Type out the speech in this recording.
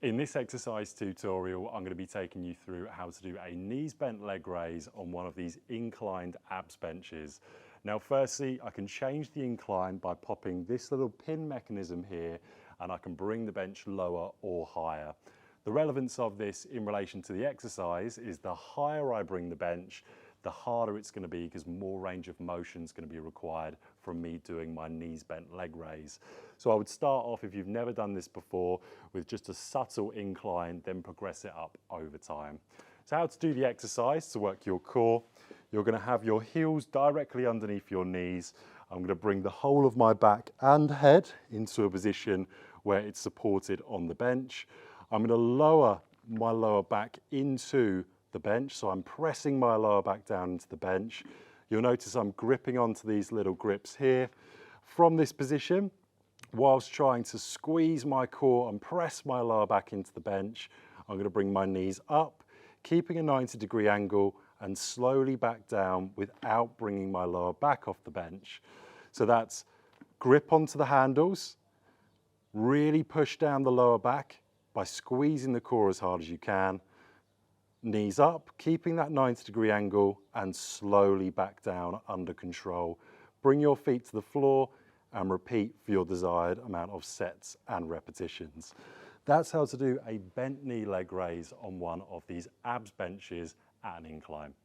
In this exercise tutorial, I'm going to be taking you through how to do a knees bent leg raise on one of these inclined abs benches. Now, firstly, I can change the incline by popping this little pin mechanism here, and I can bring the bench lower or higher. The relevance of this in relation to the exercise is the higher I bring the bench, the harder it's going to be because more range of motion is going to be required from me doing my knees bent leg raise. So I would start off, if you've never done this before, with just a subtle incline, then progress it up over time. So how to do the exercise to work your core: you're going to have your heels directly underneath your knees. I'm going to bring the whole of my back and head into a position where it's supported on the bench. I'm going to lower my lower back into the bench, so I'm pressing my lower back down into the bench. You'll notice I'm gripping onto these little grips here. From this position, whilst trying to squeeze my core and press my lower back into the bench, I'm going to bring my knees up, keeping a 90-degree angle, and slowly back down without bringing my lower back off the bench. So that's grip onto the handles, really push down the lower back by squeezing the core as hard as you can, knees up, keeping that 90-degree angle, and slowly back down under control. Bring your feet to the floor and repeat for your desired amount of sets and repetitions. That's how to do a bent knee leg raise on one of these abs benches at an incline.